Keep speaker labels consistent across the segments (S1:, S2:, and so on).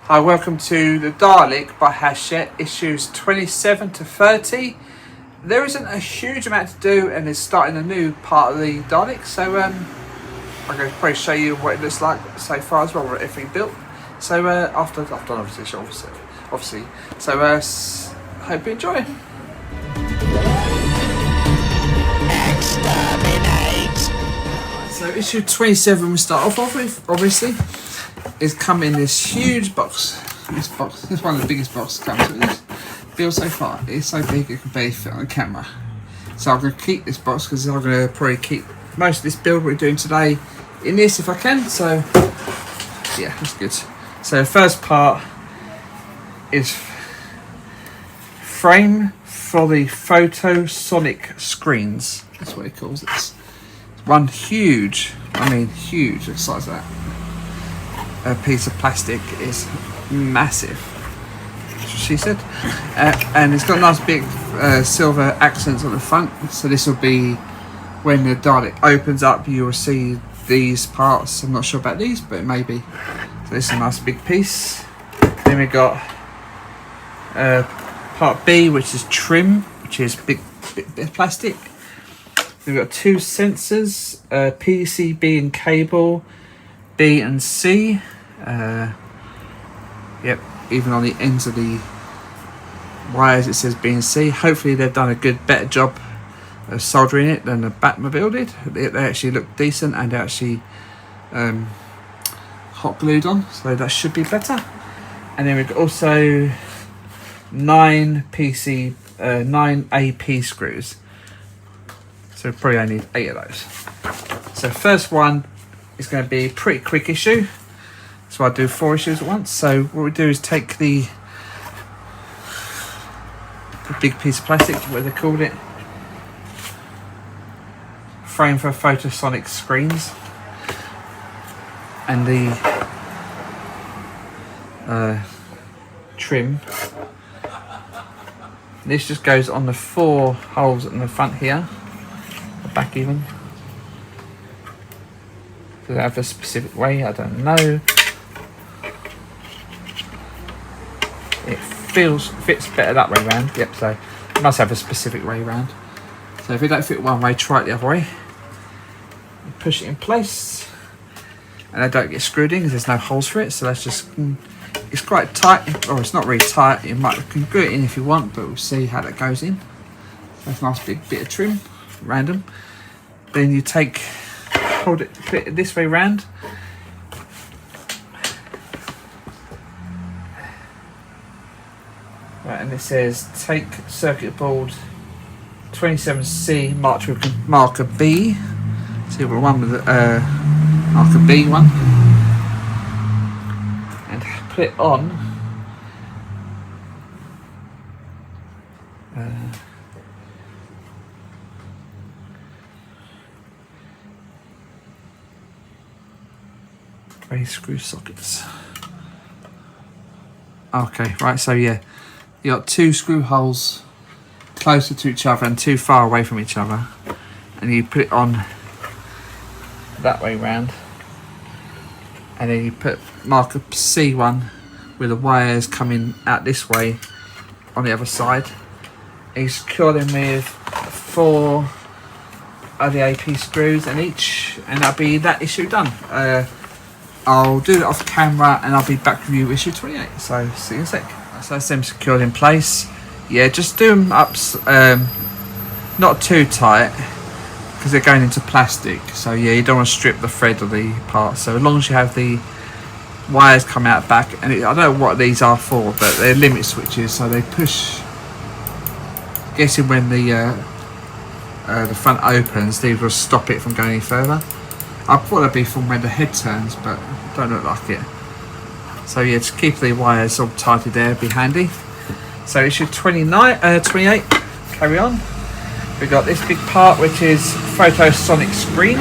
S1: Hi, welcome to the Dalek by Hachette, issues 27 to 30. There isn't a huge amount to do, and it's starting a new part of the Dalek, so I'm going to probably show you what it looks like so far as well, what everything built. So after I've done obviously. So hope you enjoy. Exterminate. So issue 27 we start off with, obviously. Is come in this huge box. This is one of the biggest boxes comes with this build so far. It's so big it can barely fit on the camera. So I'm going to keep this box because I'm going to probably keep most of this build we're doing today in this if I can. So yeah, that's good. So the first part is frame for the photosonic screens. That's what it calls it. It's one huge, huge, the size of that. A piece of plastic is massive, she said, and it's got nice big silver accents on the front, so this will be when the Dalek opens up, you will see these parts. I'm not sure about these, but it may be. So this is a nice big piece. Then we got part B, which is trim, which is bit of plastic. We've got two sensors, PCB and cable, B and C. Yep, even on the ends of the wires it says B and C. Hopefully they've done a better job of soldering it than the Batmobile did. They actually look decent and actually hot glued on, so that should be better. And then we've got also 9 AP screws. So we probably only need 8 of those. So first one is going to be a pretty quick issue, so I'll do 4 issues at once. So what we do is take the big piece of plastic, what they called it, frame for photosonic screens, and the trim. This just goes on the 4 holes in the front here, the back even. Do they have a specific way? I don't know. It fits better that way round. Yep, so it must have a specific way round. So if it don't fit one way, try it the other way. You push it in place, and they don't get screwed in because there's no holes for it. So that's just, it's quite tight, or it's not really tight. You can glue it in if you want, but we'll see how that goes in. That's a nice big bit of trim, random. Then you take, hold it, put it this way round. Right, and it says take circuit board 27C marked with marker B. So we've got one with the marker B one, and put it on. Screw sockets. Okay, right, so yeah, you got 2 screw holes closer to each other and 2 far away from each other, and you put it on that way round, and then you put marker C1 with the wires coming out this way on the other side, and you secure them with 4 of the AP screws in each, and that'll be that issue done. I'll do it off camera and I'll be back with you issue 28, so see you in a sec. So that's them secured in place. Yeah, just do them up, not too tight because they're going into plastic, so yeah, you don't want to strip the thread of the part. So as long as you have the wires come out back, and I don't know what these are for, but they're limit switches, so they push, guessing when the front opens, these will stop it from going any further. I thought it'd be from when the head turns, but it don't look like it. So yeah, to keep the wires all tighted there, be handy. So issue 28, carry on. We've got this big part, which is photosonic screen.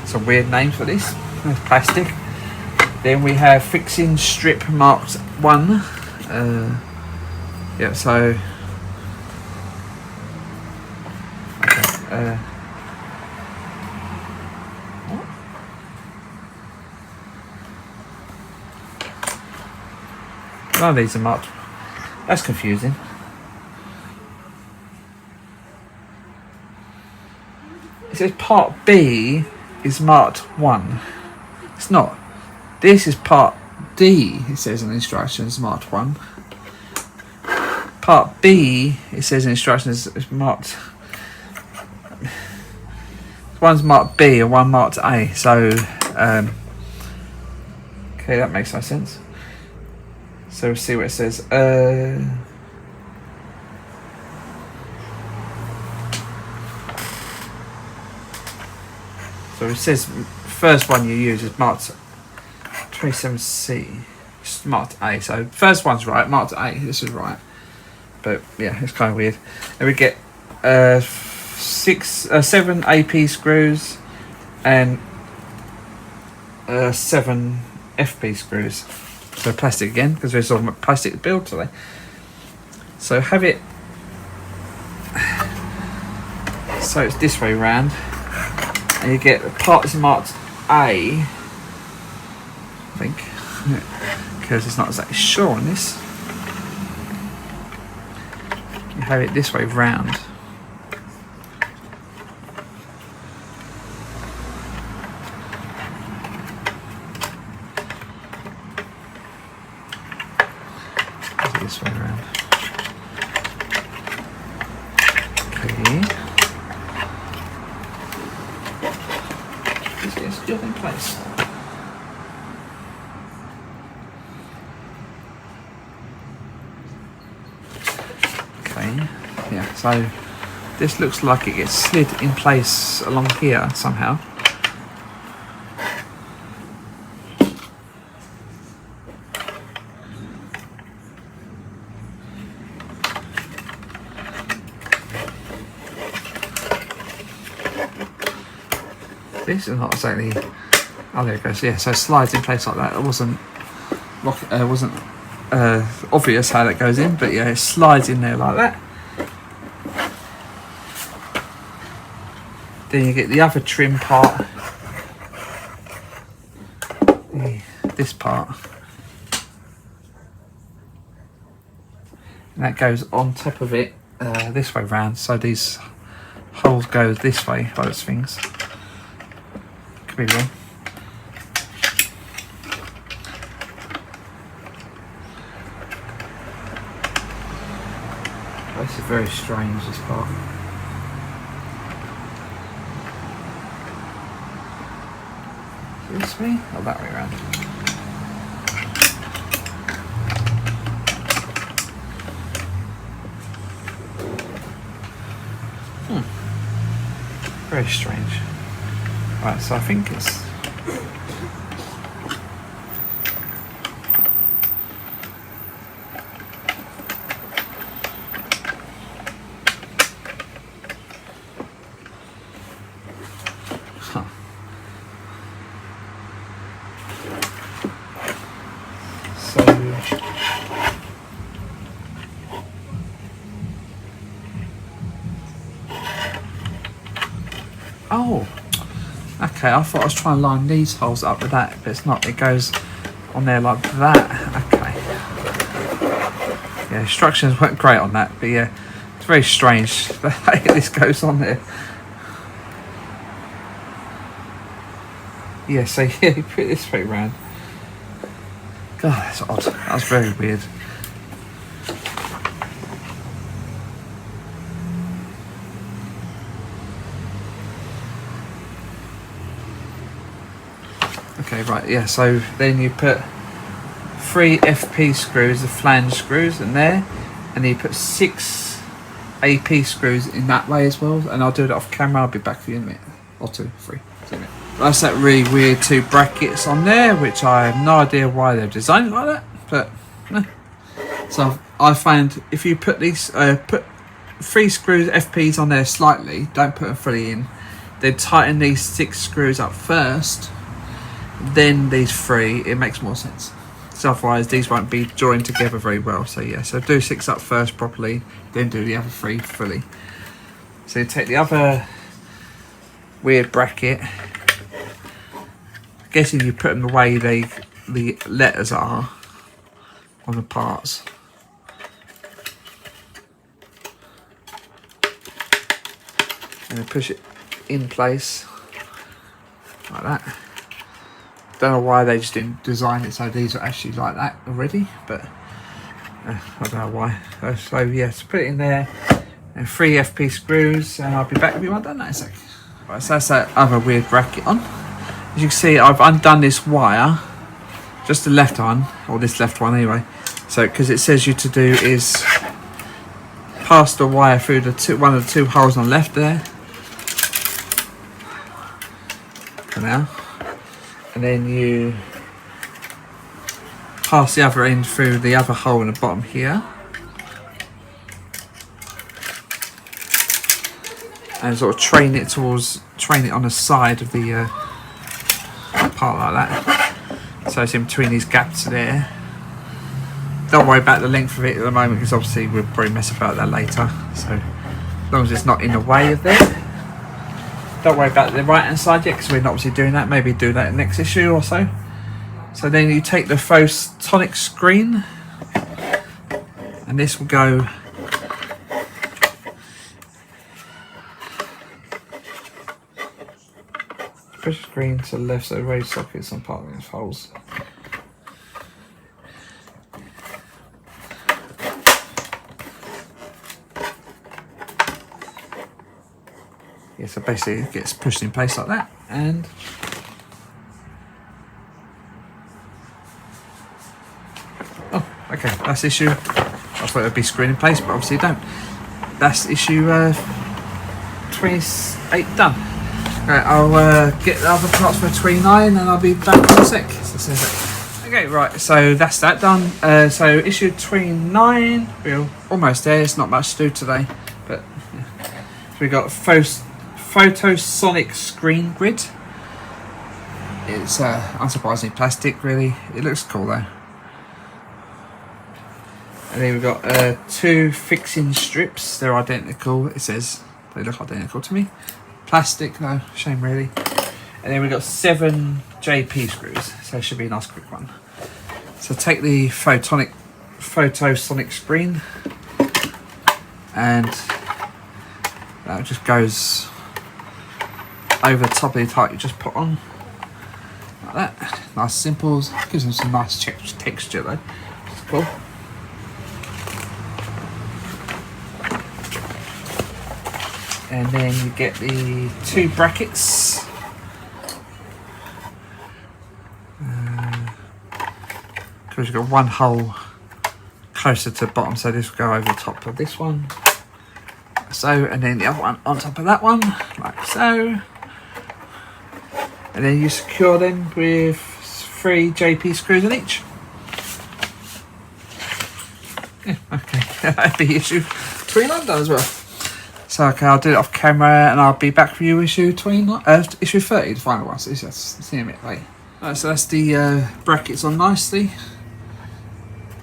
S1: It's a weird name for this, it's plastic. Then we have fixing strip marked 1. Yeah, so okay, None of these are marked. That's confusing. It says part B is marked 1. It's not. This is part D, it says in the instructions, marked 1. Part B, it says in instructions, is marked. One's marked B and one marked A. So, okay, that makes no sense. So we'll see what it says. So it says first one you use is marked 27C. It's marked A. So first one's right, marked A. This is right. But yeah, it's kind of weird. And we get 7 AP screws and 7 FP screws. So plastic again, because we're talking about plastic build today. So have it. So it's this way round, and you get the parts marked A. I think, because it's not exactly sure on this. You have it this way round. This way around. Okay. Just get still in place. Okay. Yeah, so this looks like it gets slid in place along here somehow. This is not exactly. Oh, there it goes. Yeah, so it slides in place like that. It wasn't obvious how that goes in, but yeah, it slides in there like that. Then you get the other trim part. This part. And that goes on top of it this way round. So these holes go this way, those things. Could be wrong. This is very strange, this part. This way? Or that way around? Very strange. Right, so I think it's. Huh. So. Oh. Okay, I thought I was trying to line these holes up with that, but it's not. It goes on there like that. Okay. Yeah, instructions weren't great on that, but yeah, it's very strange the way this goes on there. Yeah, so yeah, you put it this way round. God, that's odd. That's very weird. Okay, right, yeah, so then you put 3 FP screws, the flange screws in there, and then you put 6 AP screws in that way as well, and I'll do it off camera. I'll be back for you in a minute. Or 2, 3. That's that really weird 2 brackets on there, which I have no idea why they're designed like that, but so I found if you put these put 3 screws FPs on there slightly, don't put them fully in, then tighten these 6 screws up first, then these 3, it makes more sense. So otherwise these won't be joined together very well. So yeah, so do 6 up first properly, then do the other 3 fully. So you take the other weird bracket, I'm guessing you put them the way the letters are, on the parts. And then push it in place like that. Don't know why they just didn't design it so these are actually like that already, but I don't know why. So yeah, to put it in there, and 3 FP screws, and I'll be back with you. I've done that in a sec. Right, so that's that other weird bracket on. As you can see, I've undone this wire, just the left one, or this left one anyway. So because it says you to do is pass the wire through the one of the 2 holes on the left there. For now. And then you pass the other end through the other hole in the bottom here. And sort of train it on the side of the part like that. So it's in between these gaps there. Don't worry about the length of it at the moment because obviously we'll probably mess about that later. So as long as it's not in the way of there. Don't worry about the right hand side yet because we're not obviously doing that. Maybe do that next issue or so. So then you take the photonic screen and this will go push the screen to the left so the radio sockets on part of these holes. Yeah, so basically it gets pushed in place like that, and oh, okay, that's issue. I thought it would be screwed in place, but obviously you don't. That's issue 28 done. Right, I'll get the other parts for 29 and I'll be back in a sec. Okay, right, so that's that done. So issue 29, we're almost there. It's not much to do today, but yeah. So we got photosonic screen grid. It's unsurprisingly plastic, really. It looks cool though. And then we've got 2 fixing strips. They're identical. It says they look identical to me. Plastic though, shame really. And then we've got 7 JP screws, so it should be a nice quick one. So take the photosonic screen, and that just goes over the top of the part you just put on, like that. Nice, simple, gives them some nice texture though. It's cool. And then you get the 2 brackets. Because you've got 1 hole closer to the bottom, so this will go over the top of this one. So, and then the other one on top of that one, like so. And then you secure them with 3 JP screws in each. Yeah, okay, that'd be issue 29 done as well. So okay, I'll do it off camera and I'll be back for you issue 29, issue 30, the final one. So see you in a minute, later. Right, so that's the brackets on nicely.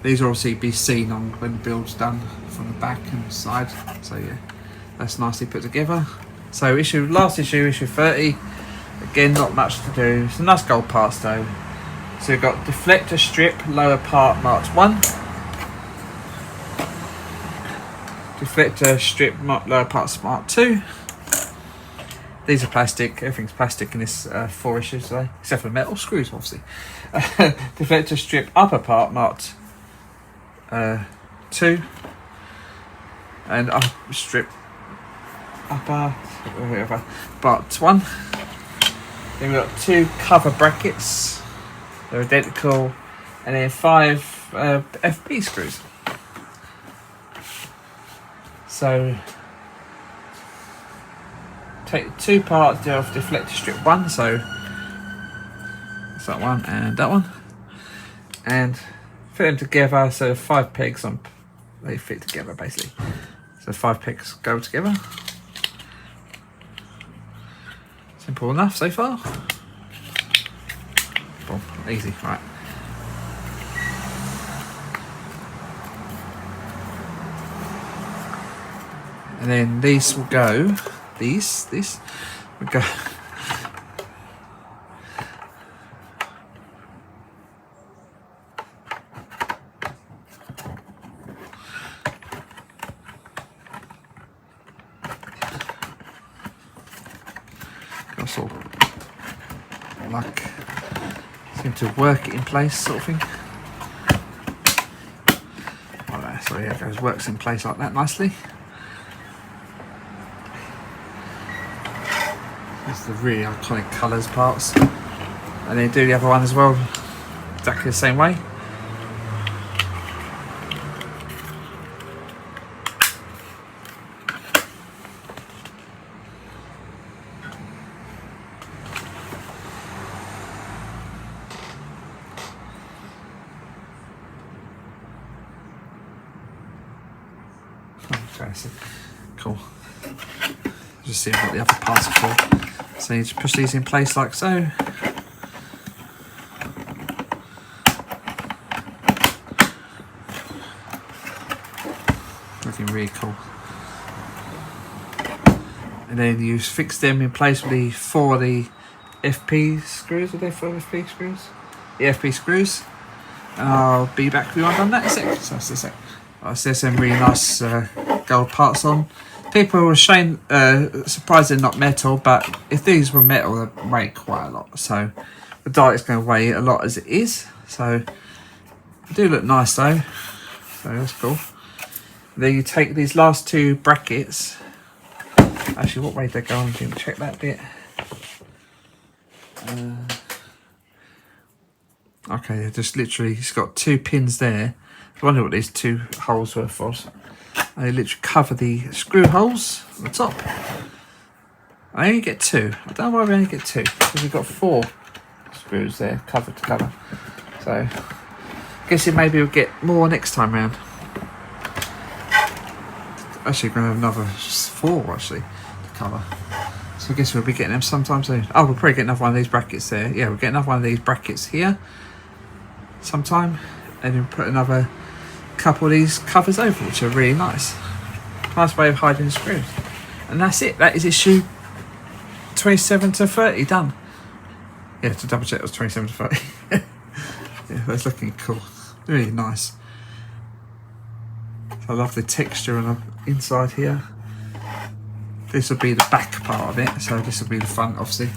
S1: These will obviously be seen on when the build's done from the back and side. So yeah, that's nicely put together. So last issue 30. Again, not much to do. Some nice gold parts though. So we've got deflector strip, lower part marked 1. Deflector strip, lower parts marked 2. These are plastic. Everything's plastic in this 4 issues today, except for metal screws, obviously. Deflector strip, upper part marked 2, and strip upper whatever marked 1. Then we've got 2 cover brackets. They're identical, and then 5 FP screws. So take 2 parts of deflector strip 1, so that's that one and that one, and fit them together. So 5 pegs on, they fit together basically. So 5 pegs go together. Simple enough so far. Boom, easy, right. And then these will go, this will go like seem to work it in place, sort of thing. Alright, so yeah, it goes, works in place like that nicely. That's the really iconic colours parts, and then do the other one as well, exactly the same way. Okay, so cool. Just see what the other parts are for. So you just push these in place like so. Looking really cool. And then you fix them in place with the FP screws. Are they 4 FP screws? The FP screws. And I'll be back with you on that in a sec. So that's a sec. There's some really nice gold parts on. People were surprised they're not metal, but if these were metal, they'd weigh quite a lot. So the Dalek's going to weigh a lot as it is. So they do look nice though. So that's cool. Then you take these last two brackets. Actually, what way they go on? Can you check that bit? Okay, they're just literally, it's got 2 pins there. I wonder what these 2 holes were for. They literally cover the screw holes on the top. I only get 2. I don't know why we only get 2, because we've got 4 screws there covered together. So, I guess maybe we'll get more next time round. Actually, we're going to have another 4 actually to cover. So I guess we'll be getting them sometime soon. Oh, we'll probably get another one of these brackets there. Yeah, we'll get another one of these brackets here sometime, and then put another couple of these covers over, which are really nice. Nice way of hiding the screws. And that's it. That is issue 27 to 30 done. Yeah, to double check, it was 27 to 30. Yeah, that's looking cool. Really nice. I love the texture on the inside here. This will be the back part of it, so this will be the front, obviously.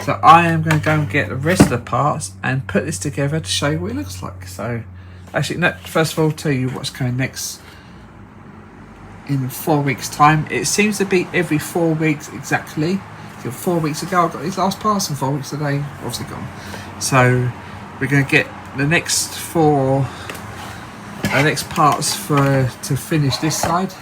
S1: So I am going to go and get the rest of the parts and put this together to show you what it looks like. So, actually, no, first of all, tell you what's coming next in 4 weeks' time. It seems to be every 4 weeks exactly. So 4 weeks ago, I got these last parts, and 4 weeks today, obviously gone. So we're going to get the next parts to finish this side,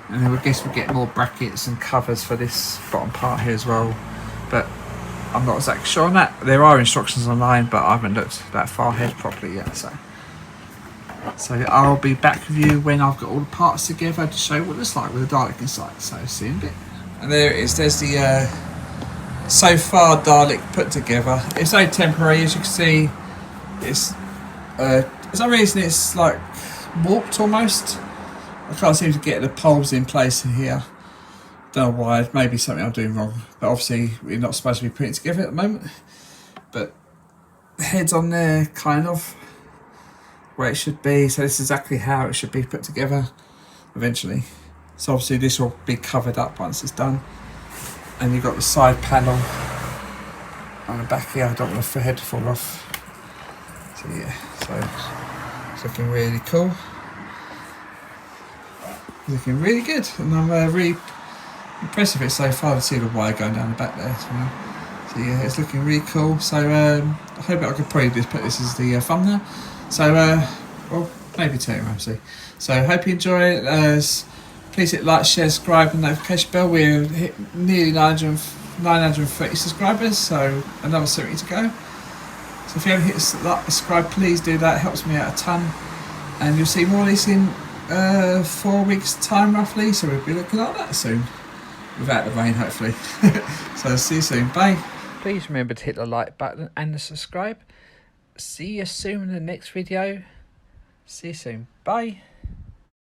S1: and then I guess we'll get more brackets and covers for this bottom part here as well, but I'm not exactly sure on that. There are instructions online, but I haven't looked that far ahead properly yet, so I'll be back with you when I've got all the parts together to show what it's like with the Dalek inside. So see you in a bit. And there it is. There's the so far Dalek put together. It's only temporary, as you can see. It's for some reason it's like warped almost. I can't seem to get the poles in place in here. Don't know why. Maybe something I'm doing wrong. But obviously we're not supposed to be putting it together at the moment. But the head's on there, kind of where it should be. So this is exactly how it should be put together eventually. So obviously this will be covered up once it's done. And you've got the side panel on the back here. I don't want the head to fall off. So yeah, so it's looking really cool. Looking really good, and I'm really impressed with it so far to see the wire going down the back there. So yeah, it's looking really cool. So I hope I could probably just put this as the thumbnail. So well, maybe 2, actually. So I hope you enjoy it. Please hit like, share, subscribe, and notification bell. We're nearly 930 subscribers, so another 70 to go. So if you haven't hit subscribe, please do that. It helps me out a ton. And you'll see more of these in 4 weeks' time, roughly. So we'll be looking at that soon, without the rain, hopefully. So see you soon. Bye. Please remember to hit the like button and the subscribe. See you soon in the next video. See you soon. Bye.